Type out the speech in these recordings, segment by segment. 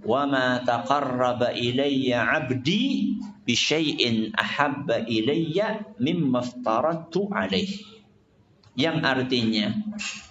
wa ma taqarraba ilayya 'abdi bi syai'in ahabba ilayya mimma aftaradtu alaihi. Yang artinya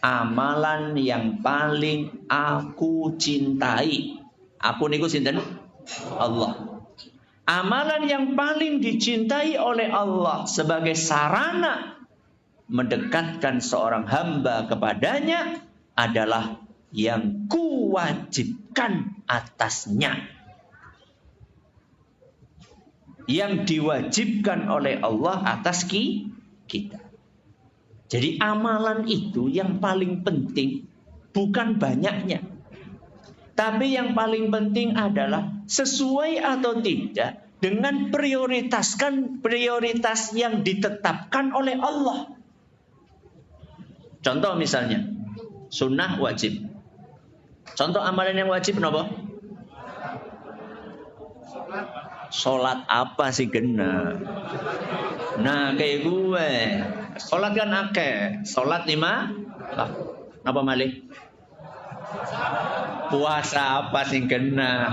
amalan yang paling aku cintai. Aku niku sinten? Allah. Amalan yang paling dicintai oleh Allah sebagai sarana mendekatkan seorang hamba kepadanya adalah yang kuwajibkan atasnya. Yang diwajibkan oleh Allah atas kita. Jadi amalan itu yang paling penting bukan banyaknya. Tapi yang paling penting adalah sesuai atau tidak dengan prioritas yang ditetapkan oleh Allah. Contoh misalnya, sunnah wajib. Contoh amalan yang wajib apa? Sholat apa sih kena? Nah kayak gue, sholat kan akeh. Sholat 5, apa malih? Puasa apa sih kena?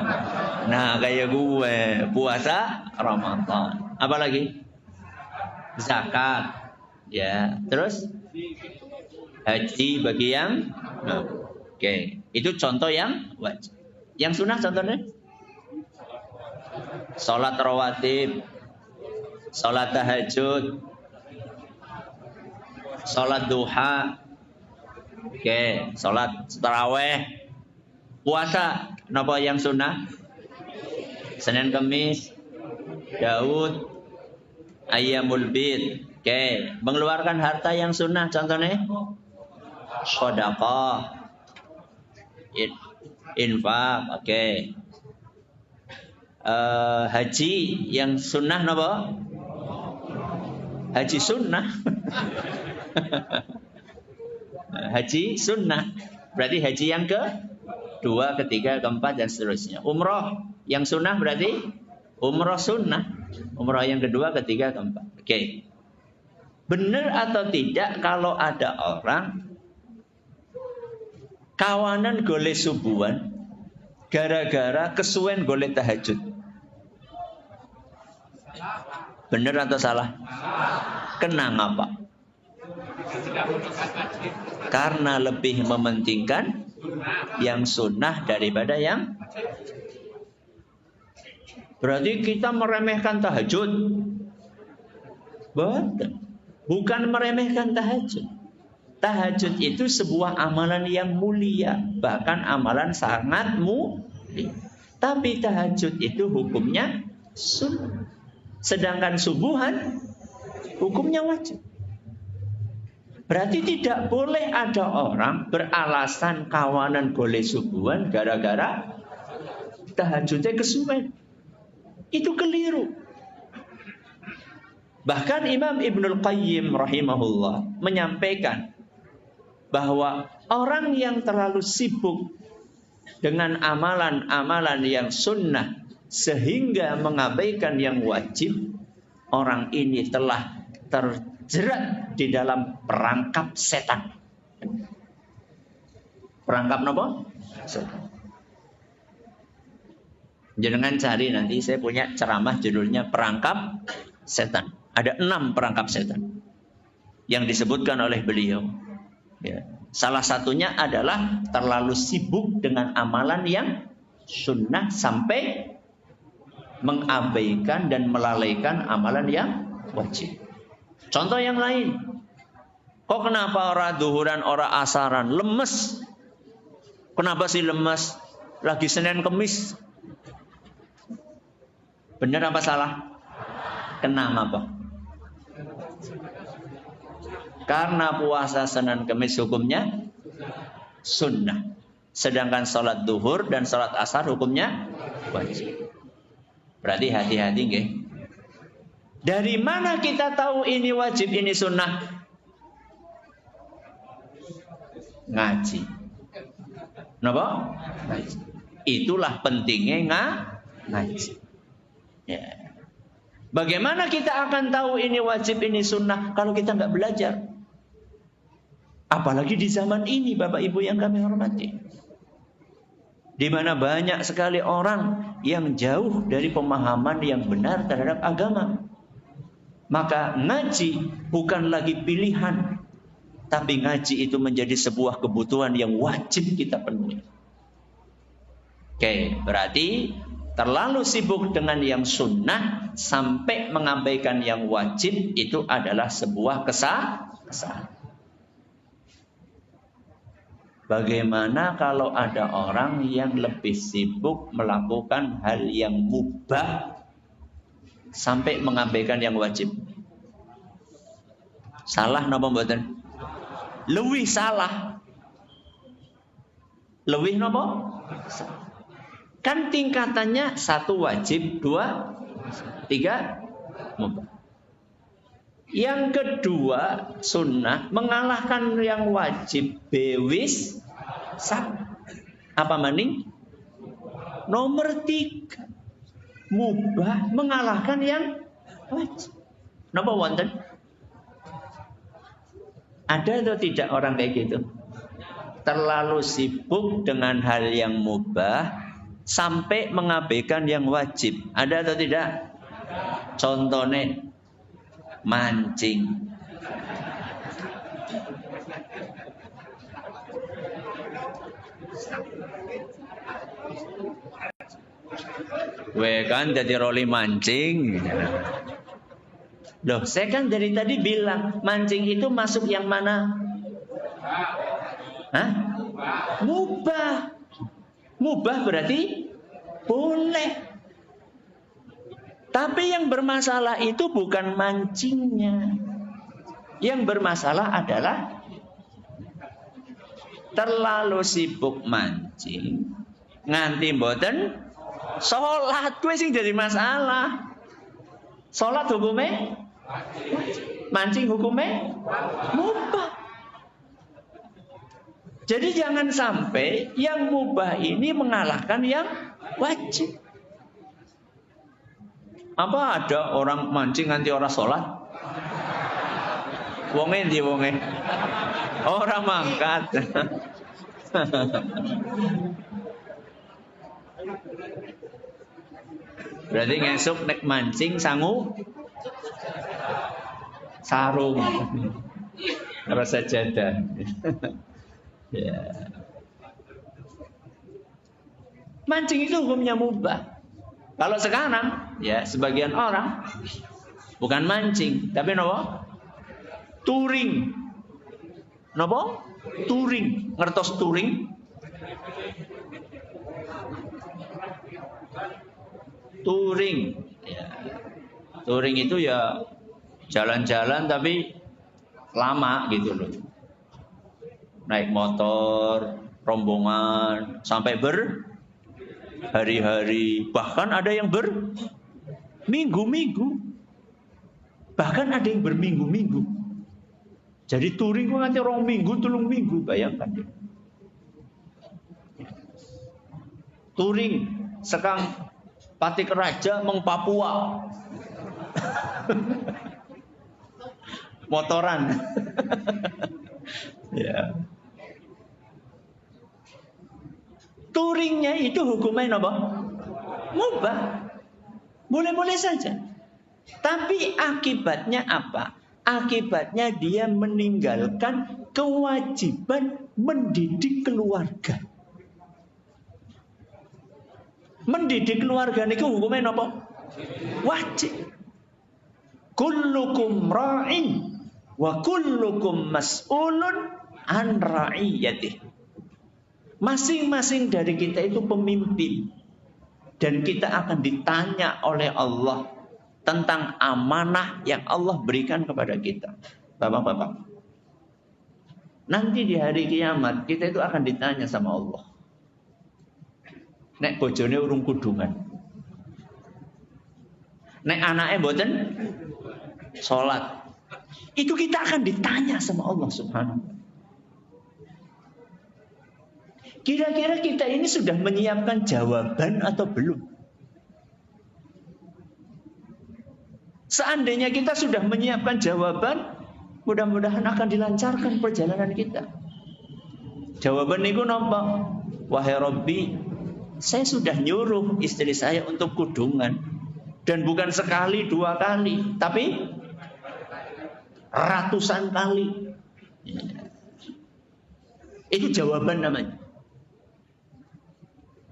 Nah kayak gue, puasa Ramadan. Apa lagi? Zakat. Ya, terus haji bagi yang Oke. Itu contoh yang wajib. Yang sunnah contohnya? Sholat rawatib, sholat tahajud, sholat duha, sholat taraweh, puasa. Napa yang sunnah? Senin Kamis, Daud, Ayyamul Bid. Mengeluarkan harta yang sunnah contohnya? Sedekah, infak. Haji yang sunnah napa? Haji sunnah. Haji sunnah. Berarti haji yang kedua, ketiga, keempat dan seterusnya. Umroh yang sunnah berarti umroh sunnah. Umroh yang kedua, ketiga, keempat. Benar atau tidak kalau ada orang kawanan golek subuhan gara-gara kesuwen golek tahajud? Benar atau salah? Kenang apa? Karena lebih mementingkan yang sunnah daripada yang. Berarti kita meremehkan tahajud? Bukan meremehkan tahajud. Tahajud itu sebuah amalan yang mulia, bahkan amalan sangat mulia. Tapi tahajud itu hukumnya sunnah. Sedangkan subuhan hukumnya wajib. Berarti tidak boleh ada orang beralasan kawanan boleh subuhan gara-gara tahajudnya kesuwen. Itu keliru. Bahkan Imam Ibnul Qayyim rahimahullah menyampaikan bahwa orang yang terlalu sibuk dengan amalan-amalan yang sunnah sehingga mengabaikan yang wajib, orang ini telah terjerat di dalam perangkap setan. Perangkap apa? Setan. Jangan cari, nanti saya punya ceramah judulnya perangkap setan. Ada 6 perangkap setan yang disebutkan oleh beliau. Salah satunya adalah terlalu sibuk dengan amalan yang sunnah sampai mengabaikan dan melalaikan amalan yang wajib. Contoh yang lain. Kok kenapa orang duhuran, orang asaran lemes? Kenapa sih lemes? Lagi Senin Kemis. Benar apa salah? Kenapa? Karena puasa Senin Kemis hukumnya sunnah. Sedangkan sholat duhur dan sholat asar hukumnya wajib. Berarti hati-hati nggih. Dari mana kita tahu ini wajib, ini sunnah? Ngaji. Napa? Ngaji. Itulah pentingnya ngaji. Ya. Bagaimana kita akan tahu ini wajib, ini sunnah kalau kita nggak belajar? Apalagi di zaman ini, Bapak Ibu yang kami hormati. Di mana banyak sekali orang yang jauh dari pemahaman yang benar terhadap agama. Maka ngaji bukan lagi pilihan, tapi ngaji itu menjadi sebuah kebutuhan yang wajib kita penuhi. Oke, berarti terlalu sibuk dengan yang sunnah sampai mengabaikan yang wajib itu adalah sebuah kesalahan. Bagaimana kalau ada orang yang lebih sibuk melakukan hal yang mubah sampai mengabaikan yang wajib? Salah napa mboten? Luwih salah. Luwih napa? Kan tingkatannya 1 wajib, 2, 3 mubah. Yang kedua sunnah mengalahkan yang wajib bewis apa maning? Nomor 3 mubah mengalahkan yang wajib. Napa wonten? Ada atau tidak orang kayak gitu? Terlalu sibuk dengan hal yang mubah sampai mengabaikan yang wajib. Ada atau tidak? Contohnya mancing. Kan jadi roli mancing. Loh, saya kan dari tadi bilang mancing itu masuk yang mana? Hah? Mubah. Mubah berarti boleh. Tapi yang bermasalah itu bukan mancingnya. Yang bermasalah adalah terlalu sibuk mancing nganti mboten salat. Kuwi sing jadi masalah. Salat hukumnya mancing hukumnya mubah. Jadi jangan sampai yang mubah ini mengalahkan yang wajib. Apa ada orang mancing nganti ora salat? Wonge ndi wonge? Ora mangkat. Berarti ngesuk nek mancing sangu sarung. Apa sajadah. Ya. Mancing itu hukumnya mubah. Kalau sekarang, ya sebagian orang bukan mancing, tapi nopo? Touring. Nopo? Touring. Ngertos touring? Touring. Ya. Touring itu ya jalan-jalan tapi lama gitu loh. Naik motor, rombongan, sampai hari-hari, bahkan ada yang berminggu-minggu, bahkan ada yang berminggu-minggu. Jadi touring kok nanti 2 minggu, 3 minggu, bayangkan. Touring sekang Patik Raja meng Papua, motoran. Ya. Touringnya itu hukumnya apa? Mubah. Boleh-boleh saja. Tapi akibatnya apa? Akibatnya dia meninggalkan kewajiban mendidik keluarga. Mendidik keluarga itu hukumnya apa? Wajib. Kullukum ra'in wa kullukum mas'ulun an ra'iyatih. Masing-masing dari kita itu pemimpin. Dan kita akan ditanya oleh Allah tentang amanah yang Allah berikan kepada kita. Bapak-bapak. Nanti di hari kiamat kita itu akan ditanya sama Allah. Nek bojone urung kudungan. Nek anaknya mboten salat. Itu kita akan ditanya sama Allah Subhanahu. Kira-kira kita ini sudah menyiapkan jawaban atau belum? Seandainya kita sudah menyiapkan jawaban, mudah-mudahan akan dilancarkan perjalanan kita. Jawaban niku napa? Wahai Rabbi, Saya sudah nyuruh istri saya untuk kudungan. Dan bukan sekali, 2 kali. Tapi ratusan kali. Itu jawaban namanya.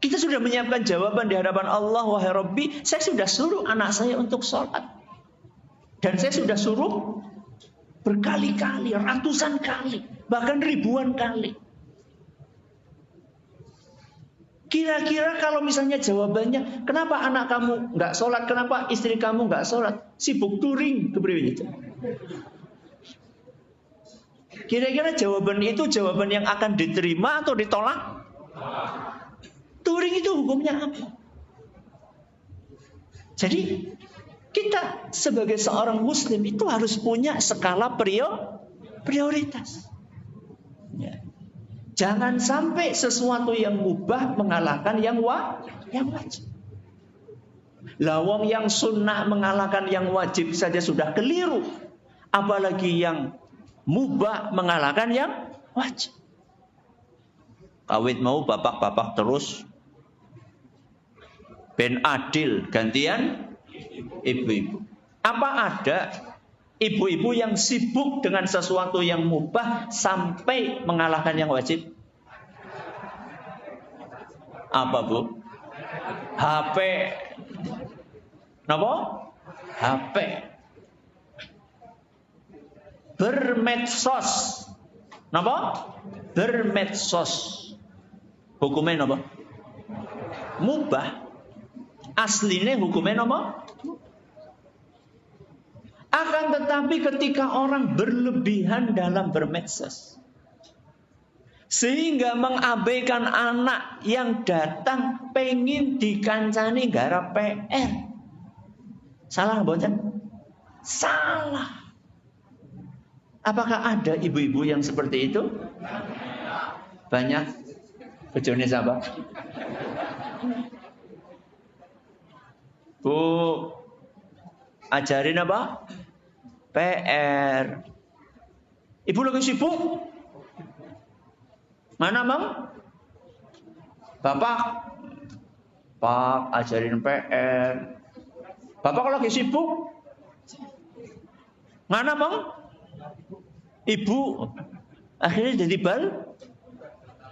Kita sudah menyiapkan jawaban di hadapan Allah. Wahai Rabbi, saya sudah suruh anak saya untuk sholat. Dan saya sudah suruh berkali-kali, ratusan kali. Bahkan ribuan kali. Kira-kira kalau misalnya jawabannya, kenapa anak kamu nggak sholat, kenapa istri kamu nggak sholat? Sibuk touring, kira-kira jawaban itu jawaban yang akan diterima atau ditolak? Touring itu hukumnya apa? Jadi kita sebagai seorang muslim itu harus punya skala prioritas. Ya. Jangan sampai sesuatu yang mubah mengalahkan yang wajib. Lawang yang sunnah mengalahkan yang wajib saja sudah keliru. Apalagi yang mubah mengalahkan yang wajib. Kawit mau bapak-bapak terus. Ben adil gantian ibu-ibu. Apa ada ibu-ibu yang sibuk dengan sesuatu yang mubah sampai mengalahkan yang wajib? Apa Bu? HP. Kenapa? HP. Bermedsos. Kenapa? Bermedsos. Hukumnya apa? Mubah. Aslinya hukumnya apa? Akan tetapi ketika orang berlebihan dalam bermedsos, sehingga mengabaikan anak yang datang pengen dikancani gara PR. Salah boten? Salah. Apakah ada ibu-ibu yang seperti itu? Banyak. Bojone siapa? Bu, ajarin apa? PR. Ibu lagi sibuk. Mana Mam? Bapak. Pak, ajarin PR. Bapak lagi sibuk. Mana Mam? Ibu. Akhirnya jadi bal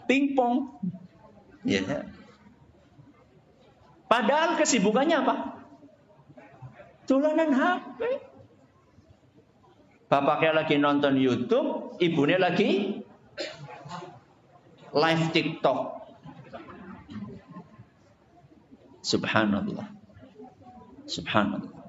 pingpong. Ya. Padahal kesibukannya apa? Tulanan HP. Bapaknya lagi nonton YouTube, ibunya lagi live TikTok. Subhanallah. Subhanallah.